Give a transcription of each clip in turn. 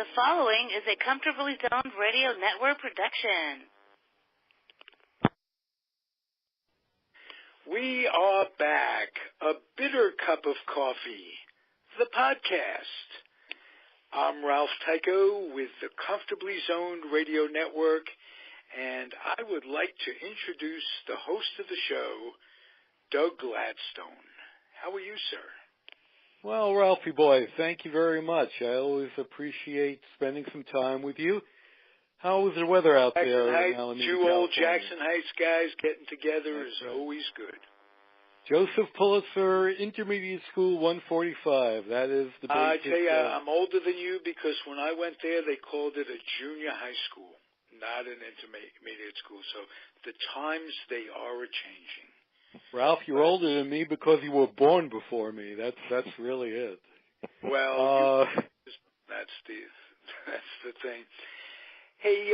The following is a Comfortably Zoned Radio Network production. We are back. A Bitter Cup of Coffee, the podcast. I'm Ralph Tyko with the Comfortably Zoned Radio Network, and I would like to introduce the host of the show, Doug Gladstone. How are you, sir? Well, Ralphie boy, thank you very much. I always appreciate spending some time with you. How is the weather out there in Alameda, Two old Jackson Heights guys getting together is always good. Joseph Pulitzer Intermediate School 145. That is the basic. I tell you, I'm older than you because when I went there, they called it a junior high school, not an intermediate school. So the times, they are a-changing. Ralph, you're older than me because you were born before me. That's really it. Well, that's the thing. Hey,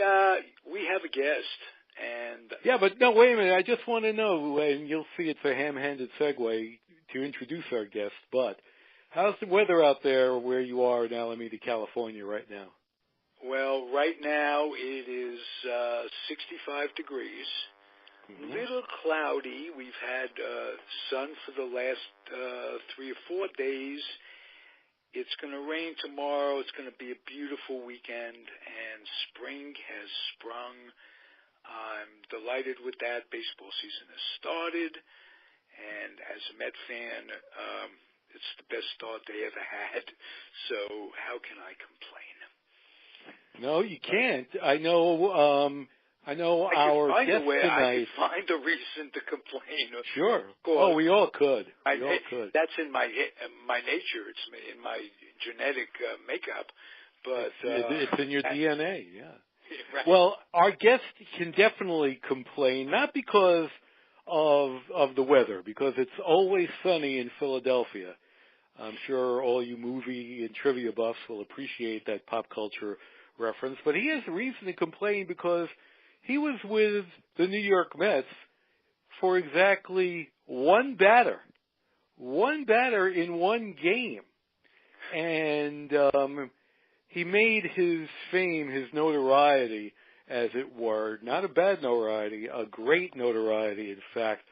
we have a guest, and yeah, but no, wait a minute. I just want to know, and you'll see it's a ham-handed segue to introduce our guest. But how's the weather out there where you are in Alameda, California, right now? Well, right now it is 65 degrees. Little cloudy. We've had sun for the last 3 or 4 days. It's going to rain tomorrow. It's going to be a beautiful weekend, and spring has sprung. I'm delighted with that. Baseball season has started, and as a Met fan, it's the best start they ever had. So how can I complain? No, you can't. I know our guest tonight. I could find a reason to complain. Sure. Oh, we all could. That's in my nature. It's in my genetic makeup. But it's in your DNA. Yeah. Right. Well, our guest can definitely complain, not because of the weather, because it's always sunny in Philadelphia. I'm sure all you movie and trivia buffs will appreciate that pop culture reference. But he has a reason to complain because he was with the New York Mets for exactly one batter in one game. And he made his fame, his notoriety, as it were, not a bad notoriety, a great notoriety, in fact,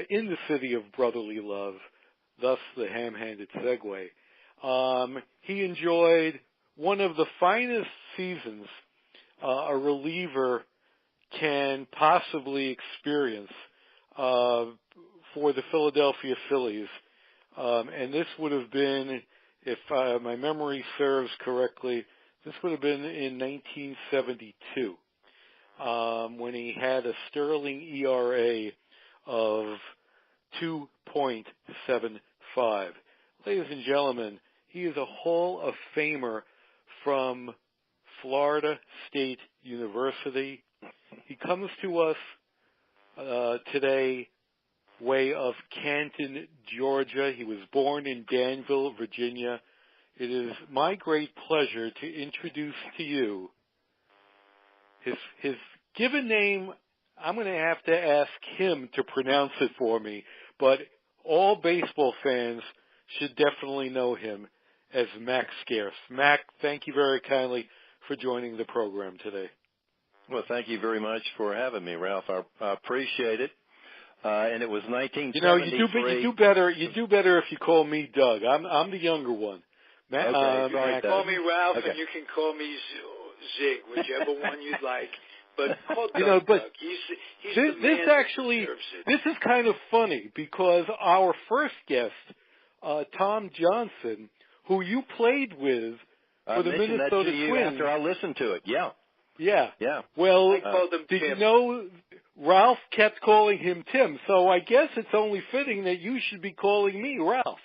in the city of brotherly love, thus the ham-handed segue. He enjoyed one of the finest seasons a reliever can possibly experience for the Philadelphia Phillies. And this would have been, if my memory serves correctly, this would have been in 1972 when he had a sterling ERA of 2.75. Ladies and gentlemen, he is a Hall of Famer from Florida State University. He comes to us today way of Canton, Georgia. He was born in Danville, Virginia. It is my great pleasure to introduce to you his given name. I'm going to have to ask him to pronounce it for me, but all baseball fans should definitely know him as Mac Scarce. Mac, thank you very kindly for joining the program today. Well, thank you very much for having me, Ralph. I appreciate it. And it was 1973. You know, you do better if you call me Doug. I'm the younger one. Okay, Mac, call me Ralph, okay. And you can call me Zig, whichever one you'd like. But call Doug, Doug. He's the man that deserves it. This is kind of funny because our first guest, Tom Johnson, who you played with for the Minnesota Twins. After I listened to it, yeah. Yeah. Well, did you know Ralph kept calling him Tim? So I guess it's only fitting that you should be calling me Ralph.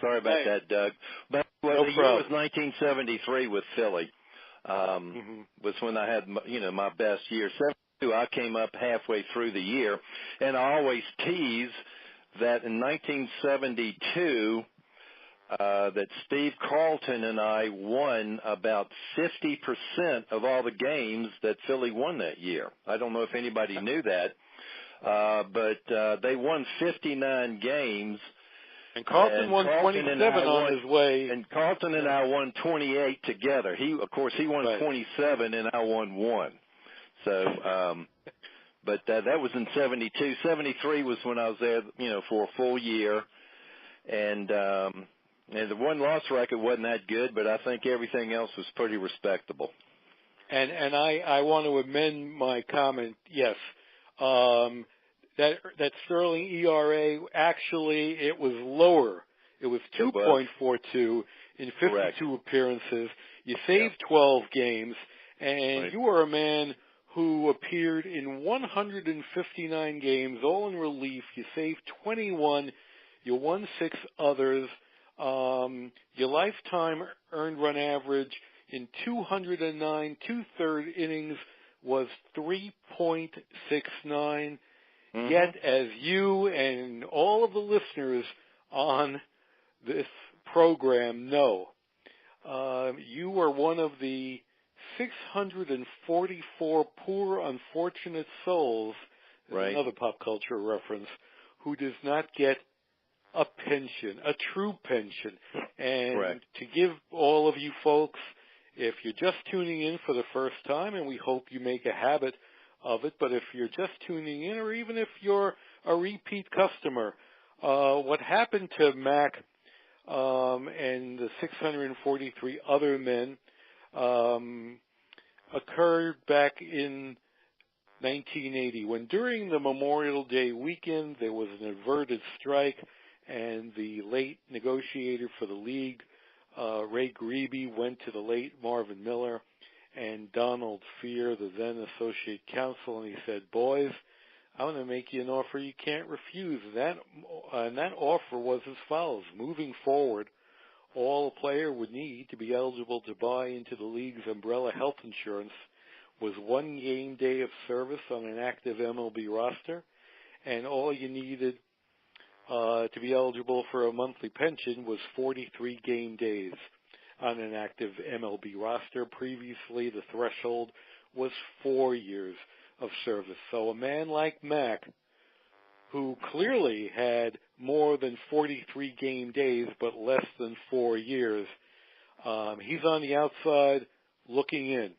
Sorry about that, Doug. But the year was 1973 with Philly. Was when I had my best year. 72, I came up halfway through the year, and I always tease that in 1972. That Steve Carlton and I won about 50% of all the games that Philly won that year. I don't know if anybody knew that, but they won 59 games, And Carlton won 27 on his way. And Carlton and I won 28 together. He won 27 and I won 1. So, but that was in 72. 73 was when I was there, for a full year. And the win-loss record wasn't that good, but I think everything else was pretty respectable. And I want to amend my comment. Yes, that Sterling ERA, actually it was lower. It was 2.42 in 52 Correct. appearances. You saved 12 games, and you were a man who appeared in 159 games, all in relief. You saved 21. You won 6 others. Your lifetime earned run average in 209 two-third innings was 3.69. Yet, as you and all of the listeners on this program know, you were one of the 644 poor, unfortunate souls, another pop culture reference, who does not get a pension, a true pension. And to give all of you folks, if you're just tuning in for the first time, and we hope you make a habit of it, but if you're just tuning in, or even if you're a repeat customer, what happened to Mac and the 643 other men occurred back in 1980, when during the Memorial Day weekend there was an averted strike, and the late negotiator for the league, Ray Grebe, went to the late Marvin Miller and Donald Fear, the then associate counsel, and he said, "Boys, I'm going to make you an offer you can't refuse." And that offer was as follows. Moving forward, all a player would need to be eligible to buy into the league's umbrella health insurance was 1 game day of service on an active MLB roster, and all you needed to be eligible for a monthly pension was 43 game days on an active MLB roster. Previously, the threshold was 4 years of service. So a man like Mac, who clearly had more than 43 game days but less than 4 years, he's on the outside looking in.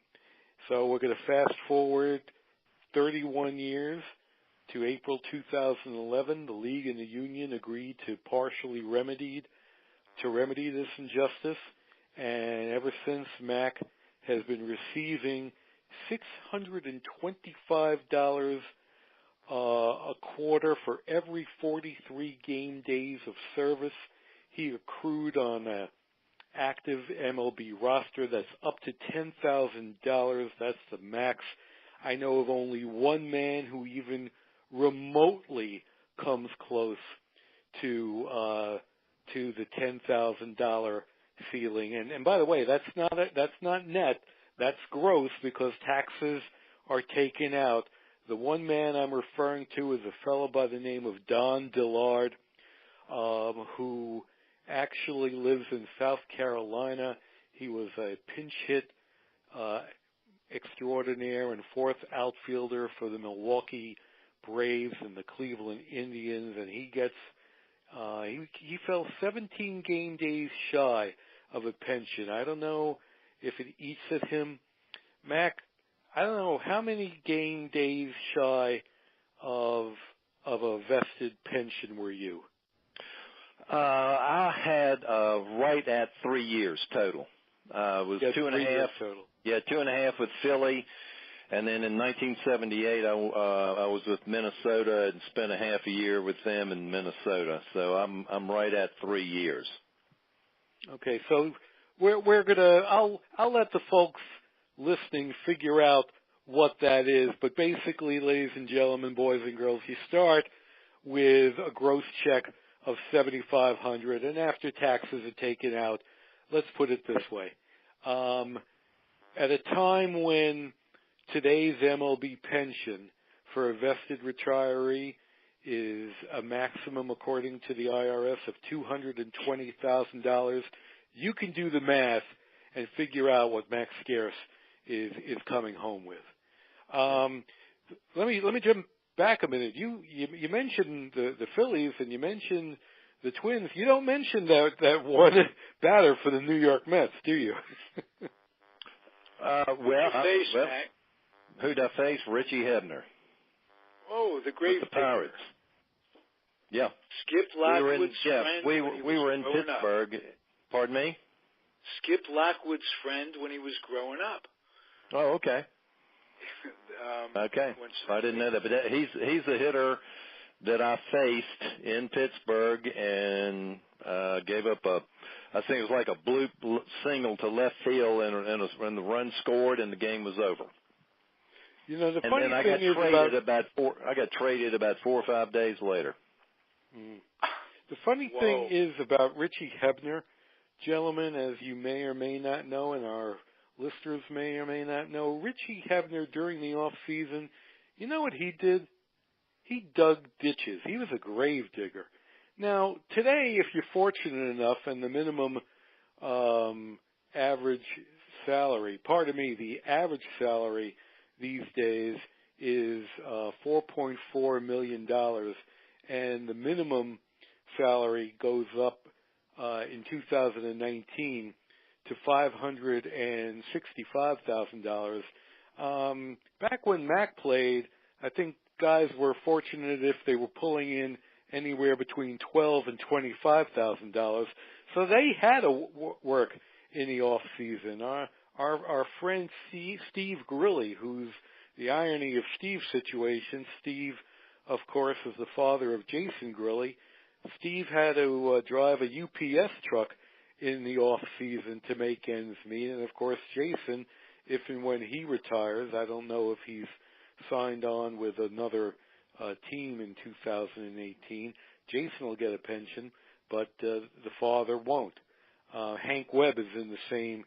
So we're going to fast forward 31 years to April 2011. The league and the union agreed to partially remedy this injustice, and ever since, Mac has been receiving $625 a quarter for every 43 game days of service he accrued on an active MLB roster. That's up to $10,000. That's the max. I know of only one man who even remotely comes close to the $10,000 ceiling. And by the way, that's not net. That's gross, because taxes are taken out. The one man I'm referring to is a fellow by the name of Don Dillard, who actually lives in South Carolina. He was a pinch hit extraordinaire and fourth outfielder for the Milwaukee Braves and the Cleveland Indians, and he gets he fell 17 game days shy of a pension. I don't know if it eats at him. Mac, I don't know how many game days shy of a vested pension were you? I had right at 3 years total. It was 2.5 total. Yeah, 2.5 with Philly, and then in 1978 I was with Minnesota and spent a half a year with them in Minnesota. So I'm right at 3 years. Okay, so we're gonna I'll let the folks listening figure out what that is, but basically, ladies and gentlemen, boys and girls, you start with a gross check of $7,500, and after taxes are taken out, let's put it this way. At a time when today's MLB pension for a vested retiree is a maximum, according to the IRS, of $220,000, you can do the math and figure out what Max Scarce is coming home with. Let me jump back a minute. You mentioned the Phillies, and you mentioned the Twins, you don't mention that one batter for the New York Mets, do you? Who'd I face? Richie Hebner. Oh, the great with the Pirates. Yeah. Skip Lockwood's friend. We were in Pittsburgh. Up. Pardon me? Skip Lockwood's friend when he was growing up. Oh, okay. Okay. I didn't know that, but he's a hitter that I faced in Pittsburgh and gave up I think it was like a blue single to left field, and the run scored, and the game was over. You know, the funny thing is I got traded about 4 or 5 days later. The funny thing is about Richie Hebner, gentlemen, as you may or may not know, and our listeners may or may not know, Richie Hebner during the off season, you know what he did? He dug ditches. He was a grave digger. Now, today, if you're fortunate enough, and the minimum average salary, the average salary these days is $4.4 million, and the minimum salary goes up in 2019 to $565,000. Back when Mac played, I think guys were fortunate if they were pulling in anywhere between $12,000 and $25,000. So they had to work in the off season. Our friend Steve Grilly, who's the irony of Steve's situation. Steve, of course, is the father of Jason Grilly. Steve had to drive a UPS truck in the off season to make ends meet, and of course Jason, if and when he retires, I don't know if he's signed on with another team in 2018. Jason will get a pension, but the father won't. Hank Webb is in the same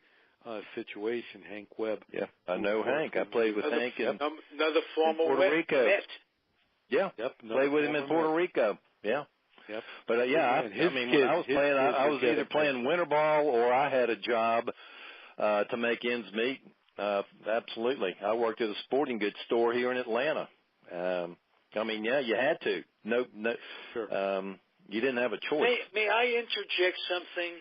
situation. Hank Webb. Yeah, I know Hank. I played with Hank in another former Puerto Rico. Met. Yeah, played with him in Puerto Rico. Yeah. Yep. But when I was playing, I was either playing winter ball or I had a job to make ends meet. Absolutely. I worked at a sporting goods store here in Atlanta. You had to. No, sure. You didn't have a choice. May I interject something?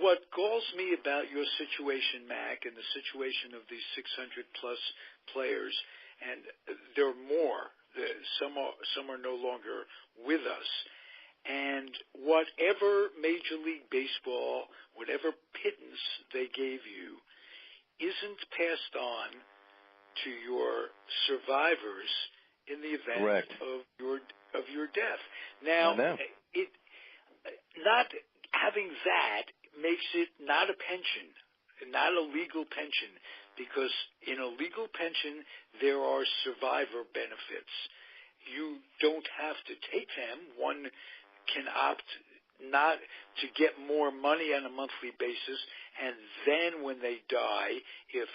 What galls me about your situation, Mac, and the situation of these 600-plus players, and there are more. Some are no longer with us. And whatever Major League Baseball, whatever pittance they gave you, isn't passed on to your survivors in the event of your death. Now, not having that makes it not a pension, not a legal pension, because in a legal pension there are survivor benefits. You don't have to take them. One can opt not to get more money on a monthly basis, and then when they die, if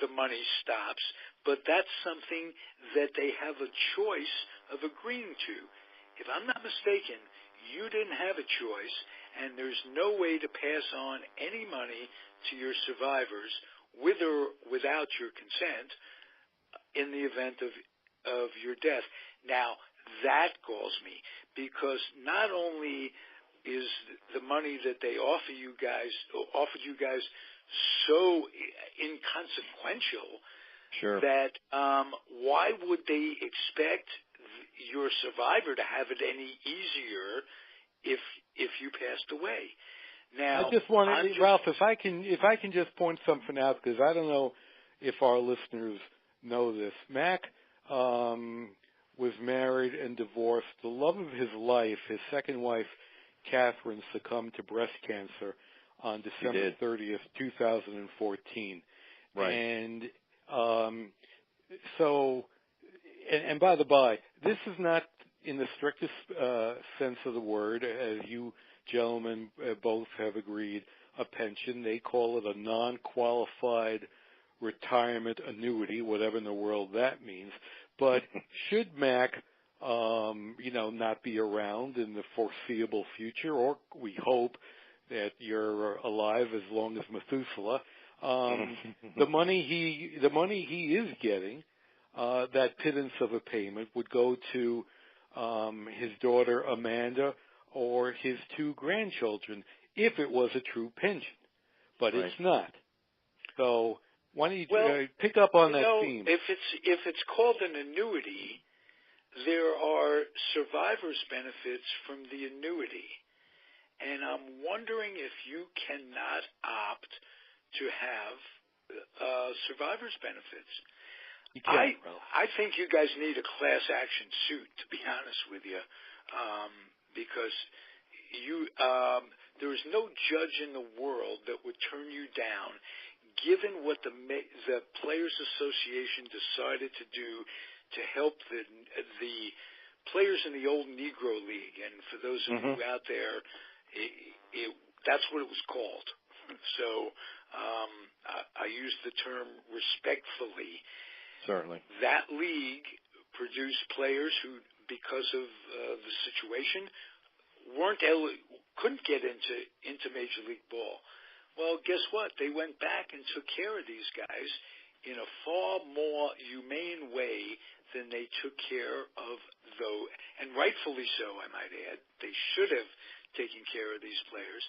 the money stops. But that's something that they have a choice of agreeing to. If I'm not mistaken, you didn't have a choice, and there's no way to pass on any money to your survivors with or without your consent in the event of your death. Now, that galls me, because not only is the money that they offered you guys so inconsequential that why would they expect your survivor to have it any easier if you passed away? Now, I just wanted, Ralph, if I can just point something out, because I don't know if our listeners know this. Mac was married and divorced. The love of his life, his second wife, Catherine, succumbed to breast cancer on December 30th, 2014. Right. And and by the by, this is not in the strictest sense of the word, as you gentlemen both have agreed, a pension. They call it a non-qualified retirement annuity, whatever in the world that means. But should Mac, not be around in the foreseeable future, or we hope that you're alive as long as Methuselah, the money he is getting, that pittance of a payment, would go to his daughter Amanda or his 2 grandchildren if it was a true pension. But right. It's not. So why don't you pick up on that theme? If it's called an annuity, there are survivors' benefits from the annuity. And I'm wondering if you cannot opt to have survivors' benefits. I think you guys need a class action suit, to be honest with you, because there is no judge in the world that would turn you down, given what the Players Association decided to do to help the players in the old Negro League. And for those of you out there, that's what it was called. So I use the term respectfully. Certainly. That league produced players who, because of the situation, couldn't get into Major League Ball. Well, guess what? They went back and took care of these guys in a far more humane way than they took care of and rightfully so, I might add. They should have taken care of these players,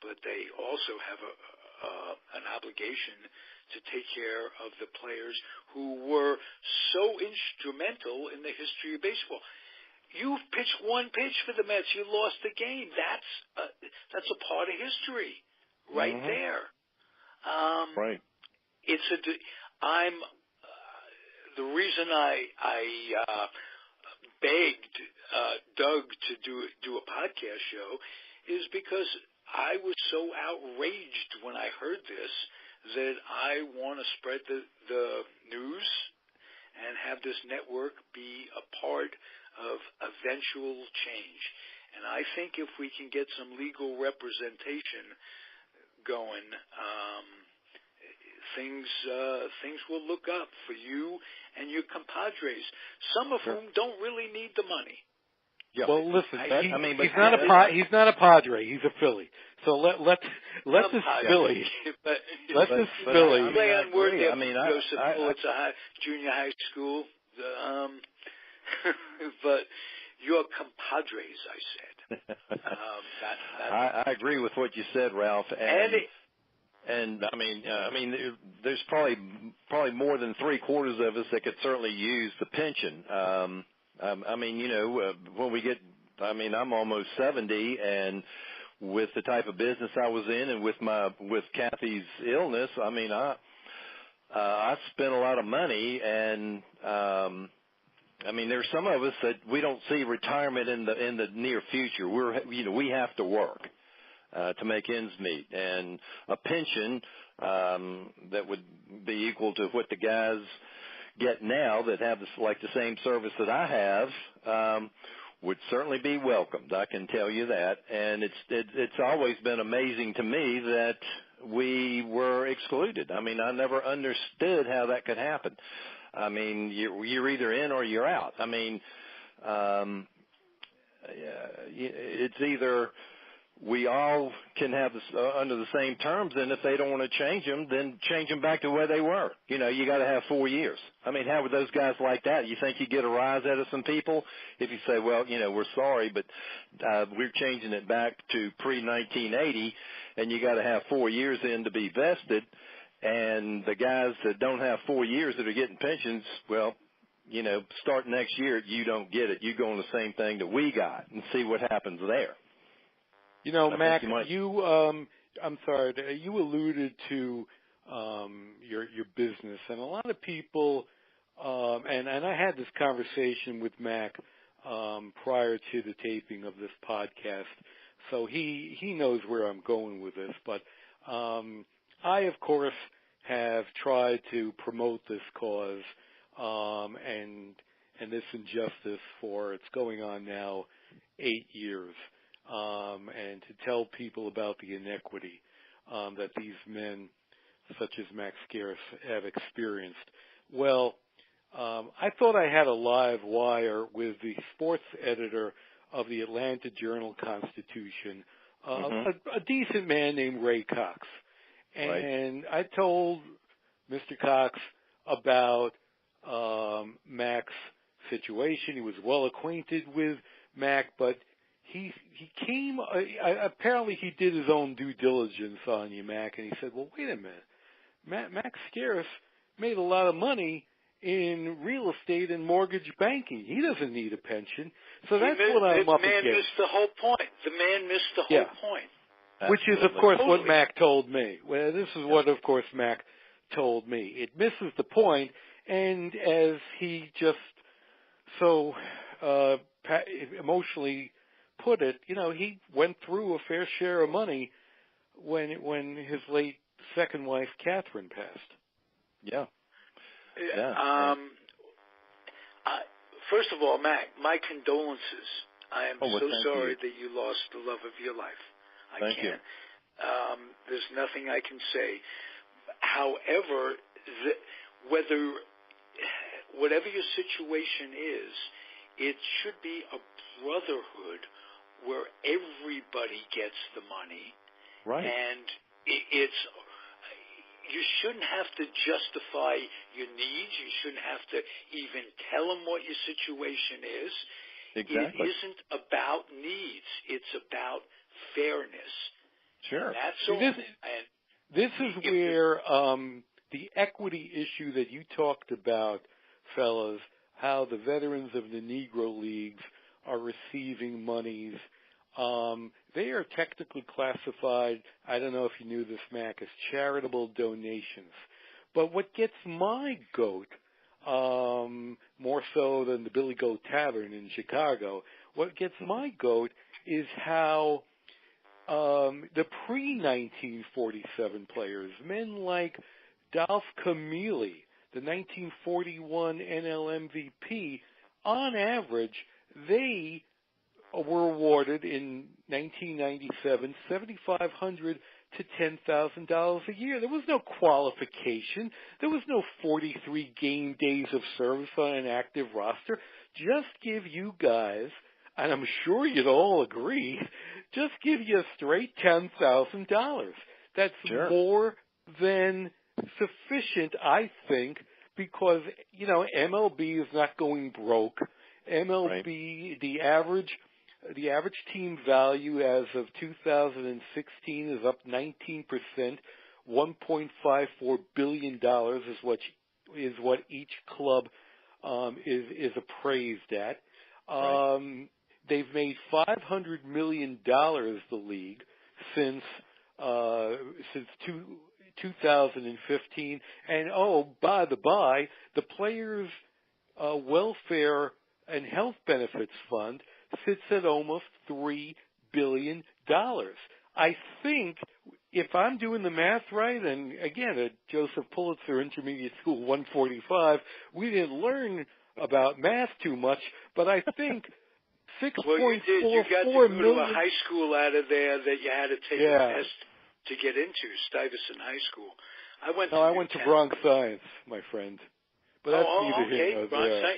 but they also have an obligation to take care of the players who were so instrumental in the history of baseball. You pitched one pitch for the Mets, you lost the game. That's a part of history, right there. Right. The reason I begged Doug to do a podcast show is because I was so outraged when I heard this that I want to spread the news and have this network be a part of eventual change. And I think if we can get some legal representation going, things will look up for you and your compadres, some of whom don't really need the money. Yeah. Well, listen, he's not a Padre. He's a Philly. So let this Philly. Let this Philly. Play on word there. It's a junior high school. But your compadres, I said. I agree with what you said, Ralph. And there's probably more than 3/4 of us that could certainly use the pension. When we get, I'm almost 70, and with the type of business I was in, and with Kathy's illness, I spent a lot of money, and there's some of us that we don't see retirement in the near future. We have to work to make ends meet, and a pension that would be equal to what the guys get now that have the same service that I have would certainly be welcomed. I can tell you that, and it's always been amazing to me that we were excluded. I never understood how that could happen. You're either in or you're out. It's either we all can have this under the same terms, and if they don't want to change them, then change them back to where they were. You got to have 4 years. How would those guys like that? You think you get a rise out of some people if you say, well, we're sorry, but we're changing it back to pre-1980, and you got to have 4 years in to be vested, and the guys that don't have 4 years that are getting pensions, well, start next year, you don't get it. You go on the same thing that we got and see what happens there. Mac, you alluded to your business, and a lot of people, and I had this conversation with Mac prior to the taping of this podcast, so he knows where I'm going with this. But I, of course, have tried to promote this cause and this injustice for it's going on now 8 years. And to tell people about the inequity that these men, such as Max Scarce, have experienced. Well, I thought I had a live wire with the sports editor of the Atlanta Journal-Constitution, a decent man named Ray Cox. And I told Mr. Cox about Max situation. He was well acquainted with Mac, but he came. Apparently, he did his own due diligence on you, Mac, and he said, "Well, wait a minute, Mac Scarce made a lot of money in real estate and mortgage banking. He doesn't need a pension." So that's what I'm up against. The man missed the whole point. The man missed the whole point. Which is, of course, what Mac told me. Well, this is what, of course, Mac told me. It misses the point, and as he just so emotionally put it, he went through a fair share of money when his late second wife, Catherine, passed. Yeah. First of all, Mac, my condolences. I am so sorry that you lost the love of your life. Thank you. There's nothing I can say. However, whatever your situation is, it should be a brotherhood where everybody gets the money. Right. And you shouldn't have to justify your needs. You shouldn't have to even tell them what your situation is. Exactly. It isn't about needs. It's about fairness. Sure. And that's all. This is where the equity issue that you talked about, fellas, how the veterans of the Negro Leagues are receiving monies. They are technically classified, I don't know if you knew this, Mac, as charitable donations. But what gets my goat, more so than the Billy Goat Tavern in Chicago, what gets my goat is how the pre-1947 players, men like Dolph Camilli, the 1941 NL MVP, on average, they were awarded in 1997 $7,500 to $10,000 a year. There was no qualification. There was no 43 game days of service on an active roster. Just give you guys, and I'm sure you'd all agree, just give you a straight $10,000. That's more than sufficient, I think, because, MLB is not going broke. MLB, the average team value as of 2016 is up 19%. $1.54 billion is what each club is appraised at. They've made $500 million, the league, since 2015. And by the by, the players' welfare and health benefits fund sits at almost $3 billion. I think, if I'm doing the math right, and again, at Joseph Pulitzer Intermediate School 145, we didn't learn about math too much, but I think 6.44 million. You got to go to a high school out of there that you had to take a test to get into, Stuyvesant High School. I went to Bronx Science, my friend. But that's neither here nor there.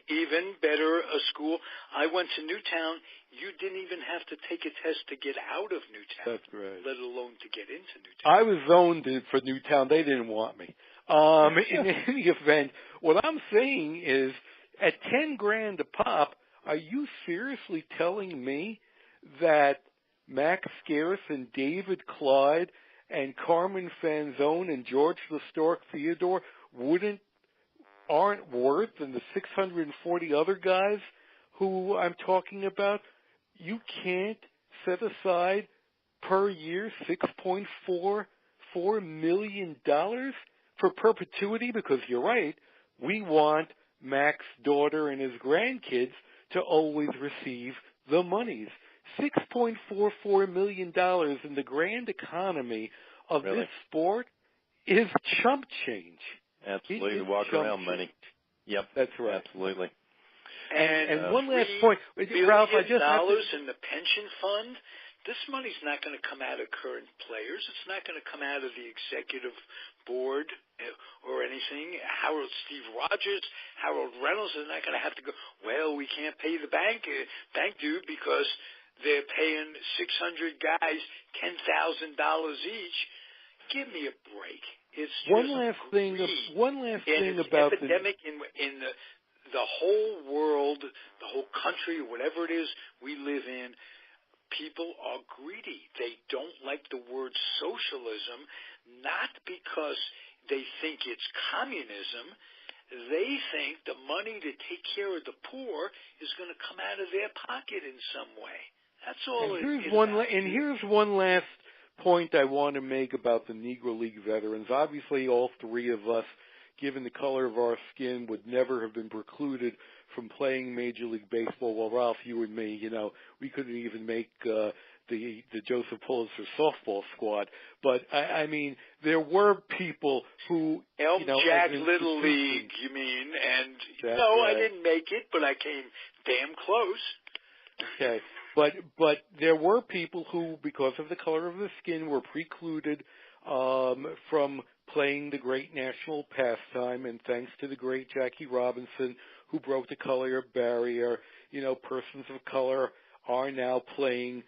Even better, a school. I went to Newtown. You didn't even have to take a test to get out of Newtown. That's right. Let alone to get into Newtown. I was zoned for Newtown. They didn't want me. In any event, what I'm saying is, at $10,000 a pop, are you seriously telling me that Max Scarce and David Clyde and Carmen Fanzone and George the Stork Theodore aren't worth than the 640 other guys who I'm talking about? You can't set aside per year $6.44 million for perpetuity, because you're right, we want Mac's daughter and his grandkids to always receive the monies. $6.44 million in the grand economy of this sport is chump change. Absolutely, walk around money. Yep, that's right. Absolutely. And one last point, Ralph, I just dollars in the pension fund. This money's not going to come out of current players. It's not going to come out of the executive board or anything. Steve Rogers, Harold Reynolds is not going to have to go, well, we can't pay the bank dude because they're paying 600 guys $10,000 each. Give me a break. It's one last thing about epidemic in the whole world, the whole country, whatever it is we live in, people are greedy. They don't like the word socialism, not because they think it's communism. They think the money to take care of the poor is going to come out of their pocket in some way. That's all it is. And here's one last point I want to make about the Negro League veterans. Obviously, all three of us, given the color of our skin, would never have been precluded from playing Major League Baseball. Well, Ralph, you and me, we couldn't even make the Joseph Pulitzer softball squad. But I mean, there were people who Elm Jack Little League, you mean? And no, right. I didn't make it, but I came damn close. Okay, but there were people who, because of the color of the skin, were precluded from playing the great national pastime, and thanks to the great Jackie Robinson, who broke the color barrier, persons of color are now playing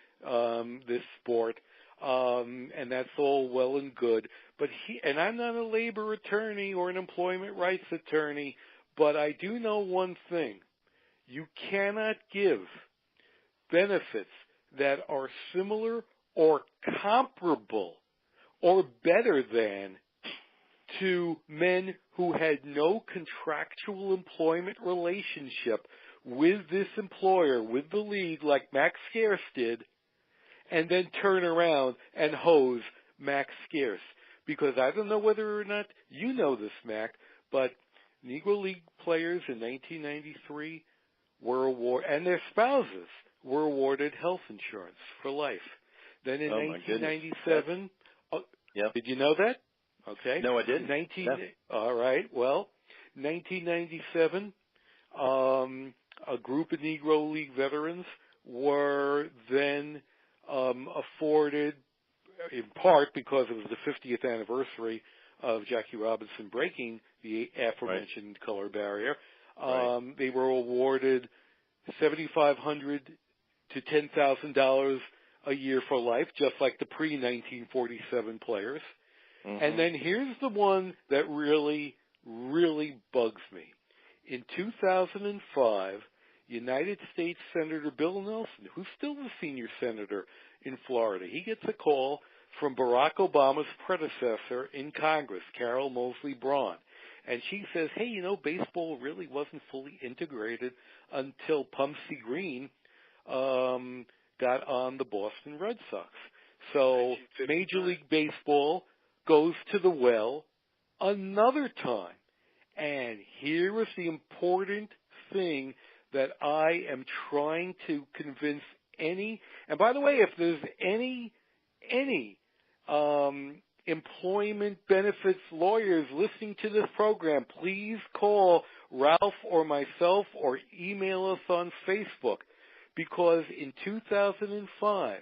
this sport, and that's all well and good. But and I'm not a labor attorney or an employment rights attorney, but I do know one thing: you cannot give benefits that are similar or comparable or better than to men who had no contractual employment relationship with this employer, with the league, like Max Scarce did, and then turn around and hose Max Scarce. Because I don't know whether or not you know this, Mac, but Negro League players in 1993 were awarded, and their spouses were awarded health insurance for life. Then in 1997, did you know that? Okay. No, I didn't. All right. Well, 1997, a group of Negro League veterans were then afforded, in part because it was the 50th anniversary of Jackie Robinson breaking the aforementioned color barrier. They were awarded $7,500 to $10,000 a year for life, just like the pre-1947 players. Mm-hmm. And then here's the one that really, really bugs me. In 2005, United States Senator Bill Nelson, who's still the senior senator in Florida, he gets a call from Barack Obama's predecessor in Congress, Carol Moseley Braun. And she says, hey, baseball really wasn't fully integrated until Pumpsie Green got on the Boston Red Sox. So Major League Baseball goes to the well another time. And here is the important thing that I am trying to convince and by the way, if there's any employment benefits lawyers listening to this program, please call Ralph or myself or email us on Facebook, because in 2005,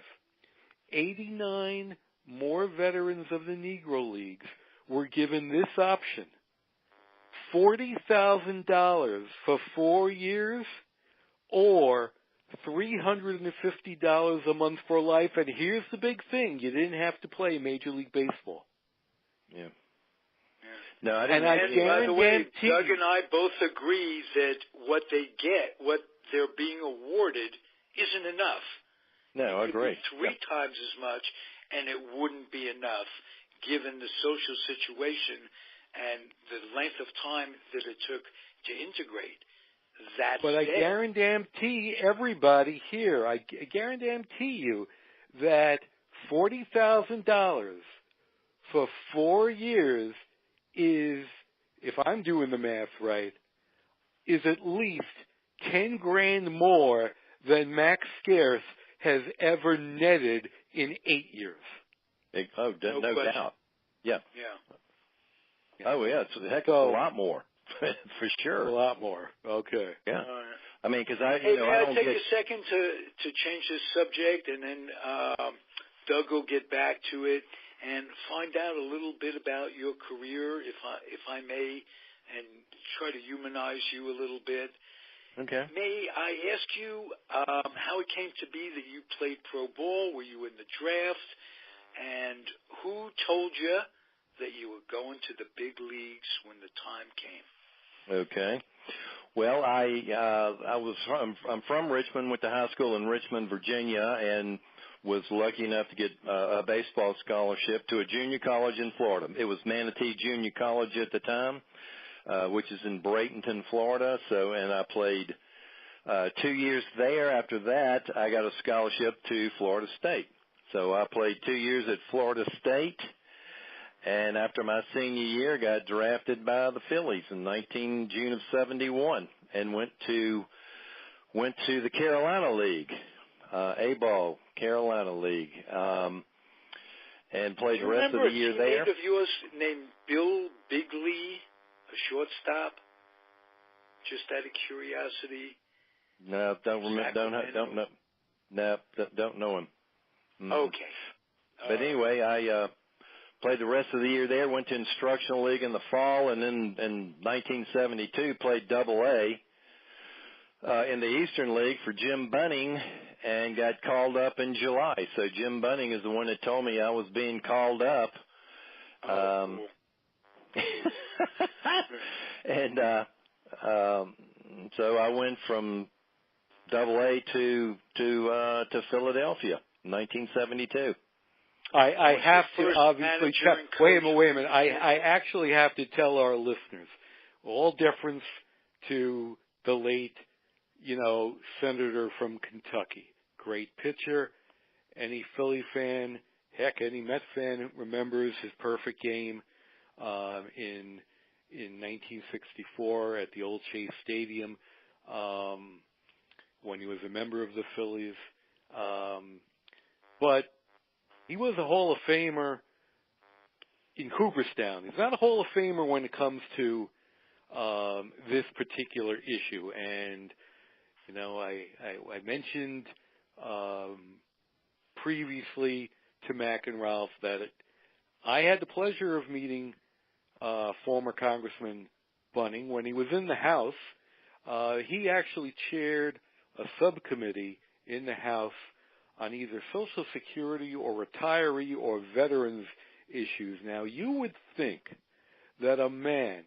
89 more veterans of the Negro Leagues were given this option: $40,000 for 4 years or $350 a month for life. And here's the big thing: you didn't have to play Major League Baseball. Yeah. No, I didn't. And by the way, Doug and I both agree that what they get, what they're being awarded, isn't enough. No, I agree. Three times as much, and it wouldn't be enough given the social situation and the length of time that it took to integrate. But I guarantee everybody here, I guarantee you that $40,000 for 4 years is, if I'm doing the math right, is at least $10,000 more than Max Scarce has ever netted in 8 years. No doubt. Yeah. Oh, yeah, it's a heck of a lot more. For sure. A lot more. Okay. Yeah. I mean, because I don't take a second to change this subject, and then Doug will get back to it and find out a little bit about your career, if I may, and try to humanize you a little bit. Okay. May I ask you how it came to be that you played pro ball? Were you in the draft? And who told you that you were going to the big leagues when the time came? Okay. Well, I'm from Richmond, went to high school in Richmond, Virginia, and was lucky enough to get a baseball scholarship to a junior college in Florida. It was Manatee Junior College at the time, which is in Bradenton, Florida. And I played 2 years there. After that, I got a scholarship to Florida State. So I played 2 years at Florida State. And after my senior year, got drafted by the Phillies in June of 71, and went to the Carolina League, A-ball Carolina League, and played the rest of the year there. Remember a teammate of yours named Bill Bigley, a shortstop? Just out of curiosity. No, don't know him. Mm-hmm. Okay. But anyway, I played the rest of the year there, went to Instructional League in the fall, and then in 1972 played Double-A in the Eastern League for Jim Bunning and got called up in July. So Jim Bunning is the one that told me I was being called up. And so I went from Double-A to Philadelphia in 1972. I have to obviously wait a minute. I actually have to tell our listeners, all deference to the late, senator from Kentucky, great pitcher. Any Philly fan, heck, any Met fan remembers his perfect game in 1964 at the old Chase Stadium when he was a member of the Phillies. But he was a Hall of Famer in Cooperstown. He's not a Hall of Famer when it comes to this particular issue. And, I mentioned previously to Mac and Ralph that I had the pleasure of meeting former Congressman Bunning when he was in the House. He actually chaired a subcommittee in the House on either Social Security or retiree or veterans issues. Now, you would think that a man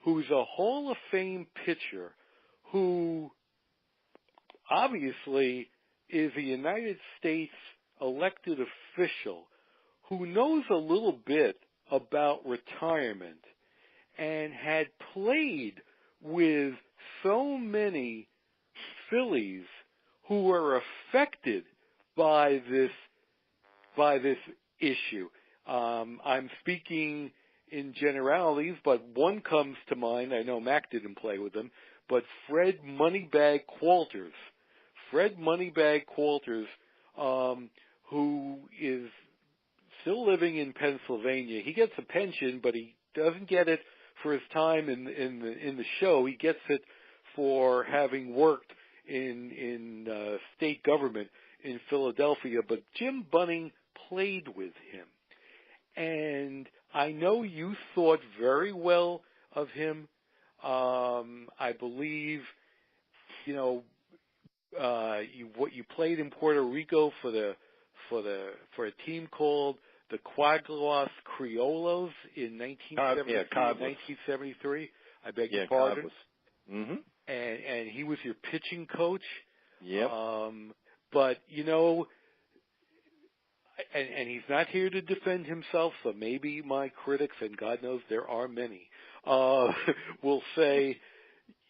who's a Hall of Fame pitcher, who obviously is a United States elected official, who knows a little bit about retirement and had played with so many Phillies who were affected by this issue. I'm speaking in generalities, but one comes to mind. I know Mac didn't play with him, but Fred Moneybag Qualters. Fred Moneybag Qualters, who is still living in Pennsylvania. He gets a pension, but he doesn't get it for his time in the show. He gets it for having worked in state government in Philadelphia. But Jim Bunning played with him, and I know you thought very well of him. I believe, you played in Puerto Rico for a team called the Coahuilas Criollos in 1973. I beg your pardon. Mm-hmm. And he was your pitching coach. Yep. But and he's not here to defend himself, so maybe my critics, and God knows there are many, will say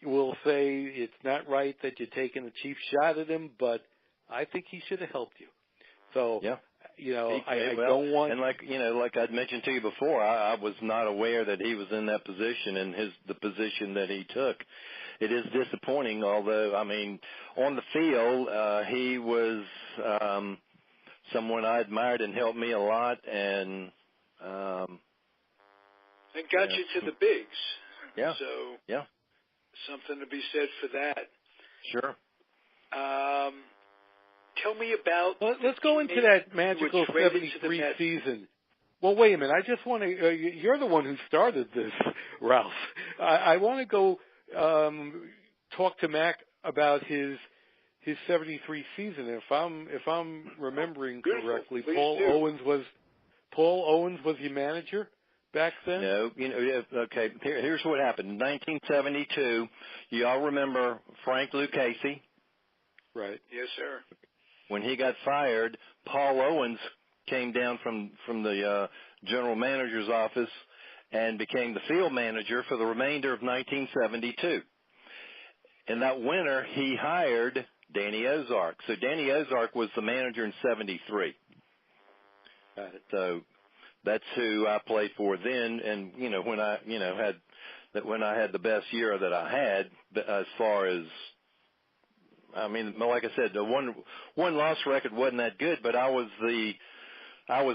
it's not right that you're taking a cheap shot at him, but I think he should have helped you. So, yeah. I don't want... And like I'd mentioned to you before, I was not aware that he was in that position and the position that he took. It is disappointing, although, on the field, he was someone I admired and helped me a lot, and got you to the bigs. Yeah. So, yeah. Something to be said for that. Sure. Tell me about... Well, let's go into that magical 73 season. Well, wait a minute. I just want to... you're the one who started this, Ralph. I want to go talk to Mac about his 73 season. If I'm remembering correctly, Paul Owens was your manager. back then? No, okay. Here's what happened. In 1972, you all remember Frank Lucchese? Right. Yes, sir. When he got fired, Paul Owens came down from the general manager's office and became the field manager for the remainder of 1972. In that winter, he hired Danny Ozark. So Danny Ozark was the manager in 73. Got it. So that's who I played for then. And when I had the best year that I had, as far as, I mean, like I said, the one loss record wasn't that good, but I was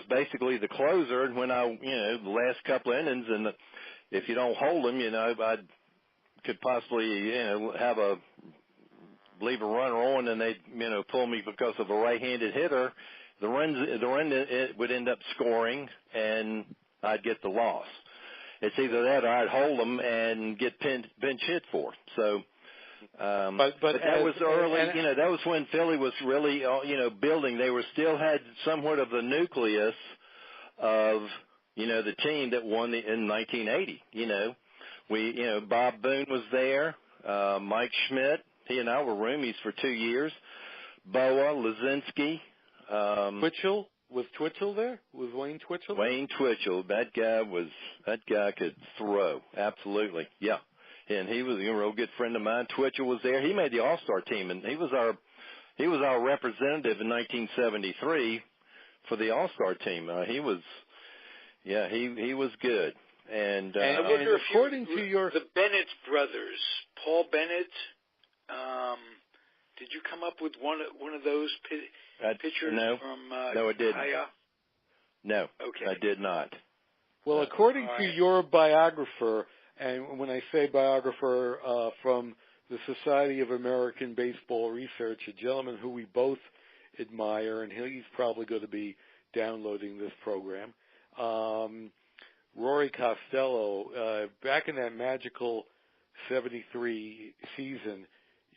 basically the closer. And when the last couple of innings, and if you don't hold them, I could possibly leave a runner on, and they'd pull me because of a right-handed hitter. The run it would end up scoring, and I'd get the loss. It's either that or I'd hold them and get bench hit for. So, but that was early. That was when Philly was really building. They still had somewhat of the nucleus of the team that won in 1980. Bob Boone was there, Mike Schmidt. He and I were roomies for 2 years. Boa, Lazinski. Twitchell? Was Twitchell there? Was Wayne Twitchell there? Wayne Twitchell. That guy could throw. Absolutely. Yeah. And he was a real good friend of mine. Twitchell was there. He made the All-Star team, and he was our representative in 1973 for the All-Star team. He was good. And I wonder if the Bennett brothers, Paul Bennett, did you come up with one of those pitchers from No, I didn't. No, okay. I did not. Well, according to your biographer, and when I say biographer, from the Society of American Baseball Research, a gentleman who we both admire, and he's probably going to be downloading this program, Rory Costello, back in that magical 73 season,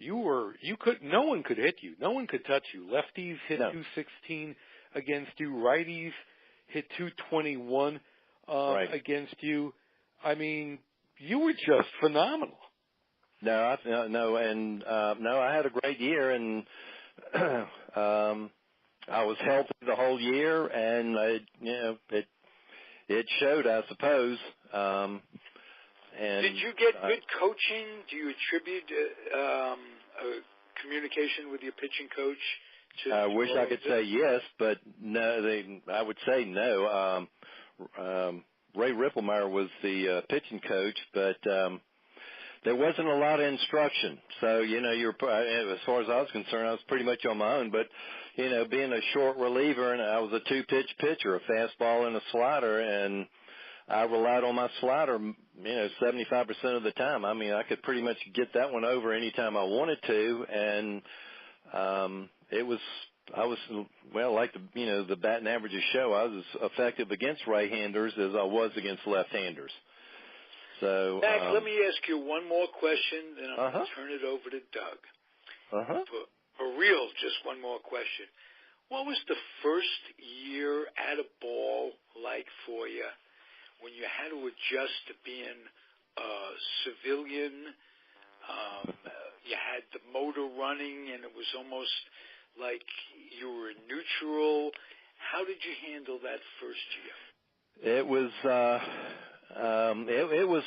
no one could hit you. No one could touch you. Lefties hit 216 against you. Righties hit 221 against you. I mean, you were just phenomenal. I had a great year, and I was healthy the whole year, and it showed, I suppose. And did you get good coaching? Do you attribute communication with your pitching coach? I wish I could say yes, but no. I would say no. Ray Ripplemeyer was the pitching coach, but there wasn't a lot of instruction. So as far as I was concerned, I was pretty much on my own. But being a short reliever, and I was a two-pitch pitcher, a fastball and a slider, and I relied on my slider, 75% of the time. I mean, I could pretty much get that one over anytime I wanted to, and like the batting averages show, I was as effective against right-handers as I was against left-handers. So, Mac, let me ask you one more question, then I'm going to turn it over to Doug. For real, just one more question. What was the first year at a ball like for you when you had to adjust to being a civilian? You had the motor running, and it was almost like you were neutral. How did you handle that first year? It was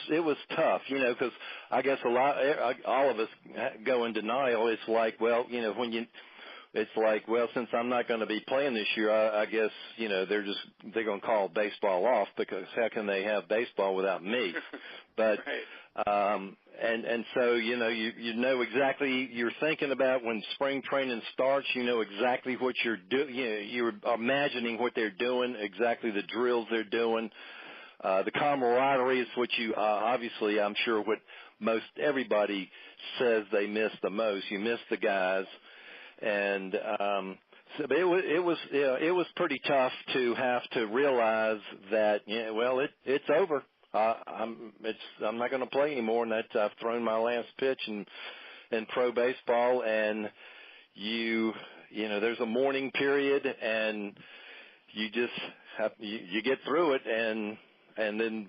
it was tough, because I guess all of us go in denial. It's like, since I'm not going to be playing this year, I guess they're going to call baseball off, because how can they have baseball without me? But and so you know exactly, you're thinking about when spring training starts. You know exactly what you're doing. You're imagining what they're doing, exactly the drills they're doing. The camaraderie is what you obviously, I'm sure, what most everybody says they miss the most. You miss the guys, and so it was pretty tough to have to realize that it's over. I'm not going to play anymore, and that I've thrown my last pitch in pro baseball, and there's a mourning period, and you just you get through it, and and then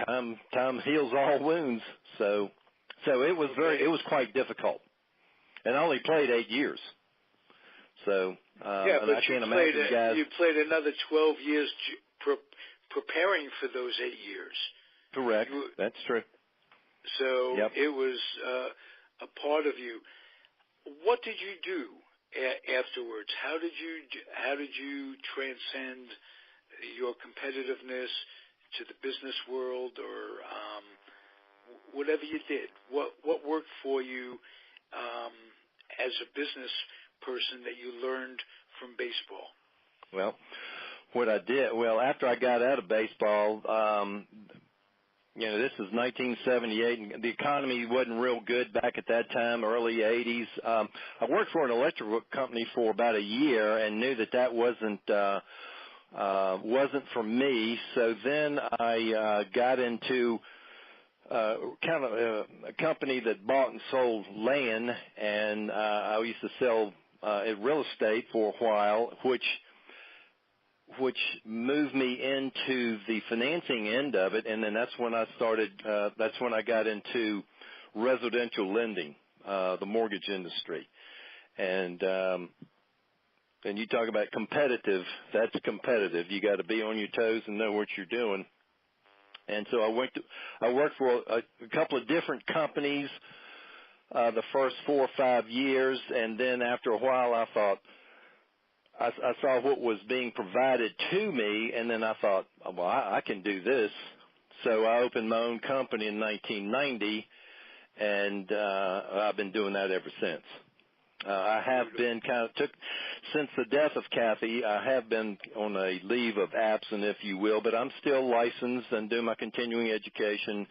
time heals all wounds. So it was it was quite difficult, and I only played 8 years. So but I can't imagine guys. You played another 12 years preparing for those 8 years. Correct. That's true. So it was a part of you. What did you do afterwards? How did you transcend your competitiveness to the business world, or whatever you did? What worked for you as a business person that you learned from baseball? Well, what I did, after I got out of baseball, this is 1978, and the economy wasn't real good back at that time, early 80s. I worked for an electrical company for about a year and knew that wasn't for me. So then I got into kind of a company that bought and sold land, and I used to sell real estate for a while, which moved me into the financing end of it, and then that's when I started. That's when I got into residential lending, the mortgage industry, and you talk about competitive. That's competitive. You got to be on your toes and know what you're doing. And so I worked for a couple of different companies the first 4 or 5 years, and then after a while I thought, I saw what was being provided to me, and then I thought, well, I can do this. So I opened my own company in 1990, and I've been doing that ever since. I have been since the death of Kathy, I have been on a leave of absence, if you will, but I'm still licensed and do my continuing education,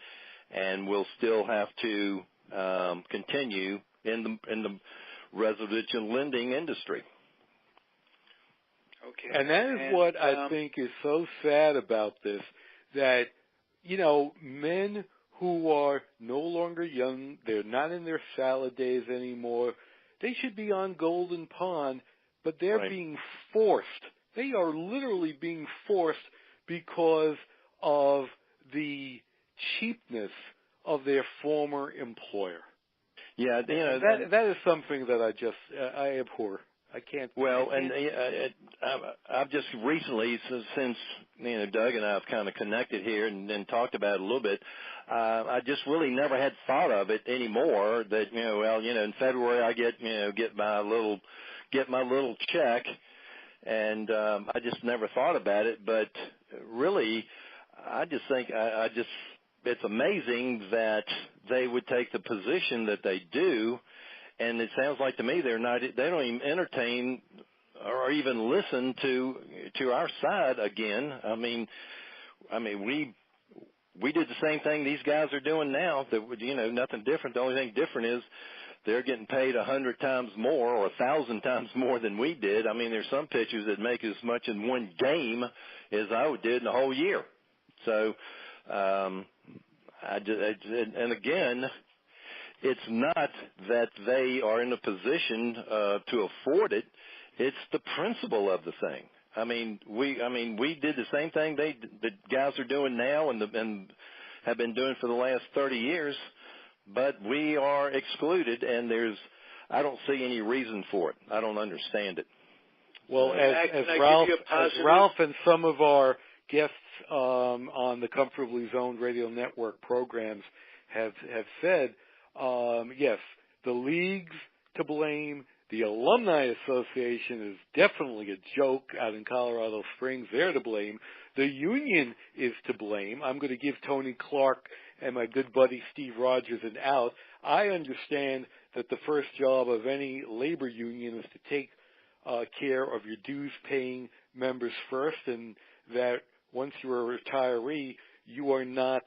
and will still have to continue in the residential lending industry. Okay. And that is what I think is so sad about this, that, men who are no longer young, they're not in their salad days anymore, they should be on Golden Pond, but they're being forced. They are literally being forced because of the cheapness of their former employer. Yeah, that is something that I abhor. I can't. Well, and I've just recently, since Doug and I have kind of connected here and talked about it a little bit, I just really never had thought of it anymore. That in February I get my little check, and I just never thought about it. But really, I just think it's amazing that they would take the position that they do. And it sounds like to me they don't even entertain or even listen to our side again. I mean we did the same thing these guys are doing now. That nothing different. The only thing different is they're getting paid 100 times more or 1,000 times more than we did. I mean, there's some pitchers that make as much in one game as I did in the whole year. So, and again, it's not that they are in a position to afford it. It's the principle of the thing. I mean, we did the same thing the guys are doing now and have been doing for the last 30 years, but we are excluded, and I don't see any reason for it. I don't understand it. Well, as Ralph and some of our guests on the Comfortably Zoned Radio Network programs have said, yes, the league's to blame. The Alumni Association is definitely a joke out in Colorado Springs. They're to blame. The union is to blame. I'm going to give Tony Clark and my good buddy Steve Rogers an out. I understand that the first job of any labor union is to take care of your dues-paying members first, and that once you're a retiree, you are not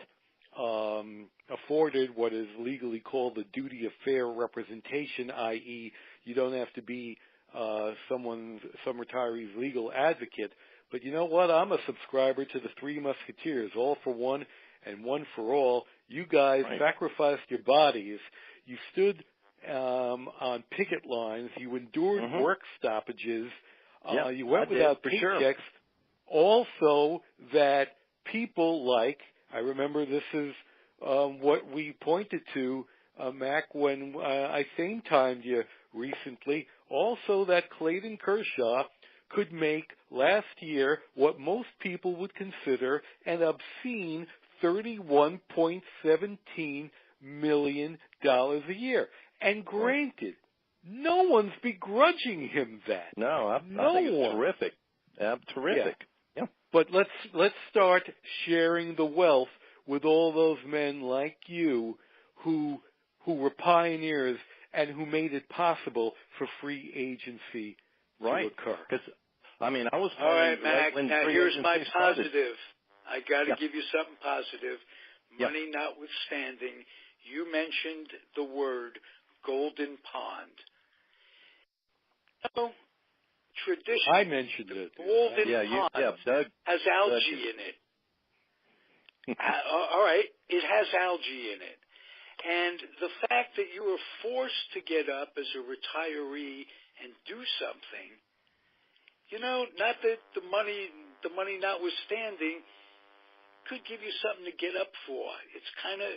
afforded what is legally called the duty of fair representation, i.e., you don't have to be some retiree's legal advocate. But you know what? I'm a subscriber to the Three Musketeers, all for one and one for all. You guys sacrificed your bodies. You stood on picket lines. You endured work stoppages. You went without paychecks. Also, that people like, I remember this is what we pointed to, Mac, when I same-timed you recently, also that Clayton Kershaw could make last year what most people would consider an obscene $31.17 million a year. And granted, no one's begrudging him that. No, I think it's terrific. Terrific. Yeah. But let's start sharing the wealth with all those men like you who were pioneers and who made it possible for free agency to occur. Because, I mean, I was all right, Mac. when now here's my positive. I got to give you something positive. Money notwithstanding, you mentioned the word Golden Pond. So, tradition. I mentioned it. Golden Pond Doug has algae in it. All right, it has algae in it. And the fact that you were forced to get up as a retiree and do something, not that the money notwithstanding, could give you something to get up for. It's kind of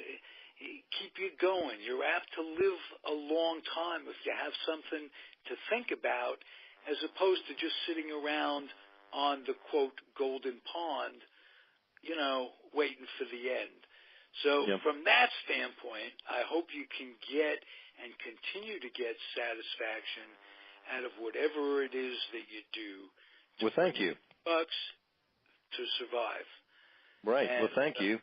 keep you going. You're apt to live a long time if you have something to think about, as opposed to just sitting around on the, quote, golden pond, waiting for the end. So from that standpoint, I hope you can get and continue to get satisfaction out of whatever it is that you do. Well, thank you. Bucks to survive. Right. And, well, thank you.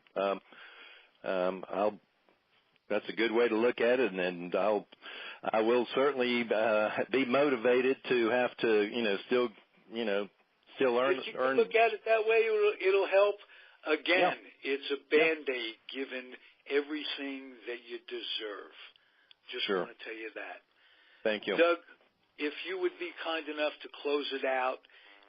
That's a good way to look at it, and I will certainly be motivated to have to, still earn. If you can look at it that way, it'll help. Again, it's a Band-Aid given everything that you deserve. Just want to tell you that. Thank you. Doug, if you would be kind enough to close it out,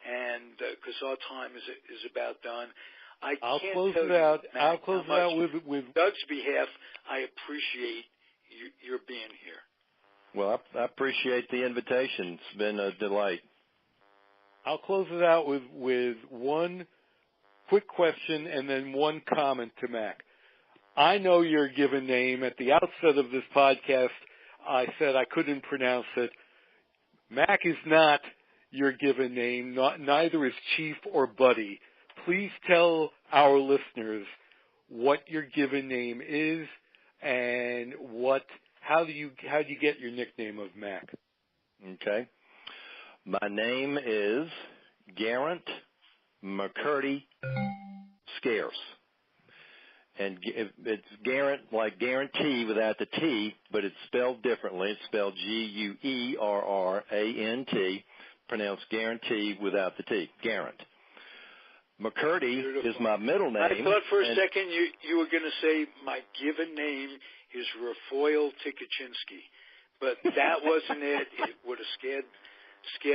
and because our time is about done, I'll close it out. I'll close it out with Doug's behalf. I appreciate your being here. Well, I appreciate the invitation. It's been a delight. I'll close it out with one quick question and then one comment to Mac. I know your given name. At the outset of this podcast, I said I couldn't pronounce it. Mac is not your given name. Neither is Chief or Buddy. Please tell our listeners what your given name is and how do you get your nickname of Mac? Okay. My name is Garrett McCurdy Scarce. And it's Garrett like guarantee without the T, but it's spelled differently. It's spelled Guerrant, pronounced guarantee without the T. Garrett. McCurdy is my middle name. I thought for a second you were going to say my given name is Rafael Tikachinsky, but that wasn't it. It would have scared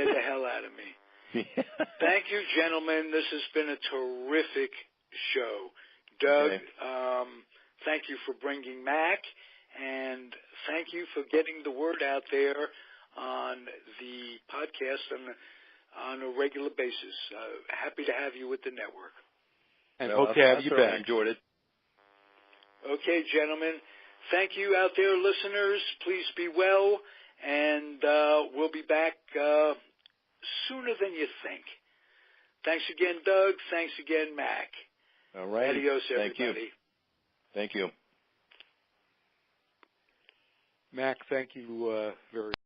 the hell out of me. Thank you, gentlemen. This has been a terrific show. Doug, thank you for bringing Mac, and thank you for getting the word out there on the podcast on a regular basis. Happy to have you with the network. And hope to have you back. I enjoyed it. Okay, gentlemen. Thank you out there, listeners. Please be well, and we'll be back sooner than you think. Thanks again, Doug. Thanks again, Mac. All right. Adios, everybody. Thank you. Mac, thank you very much.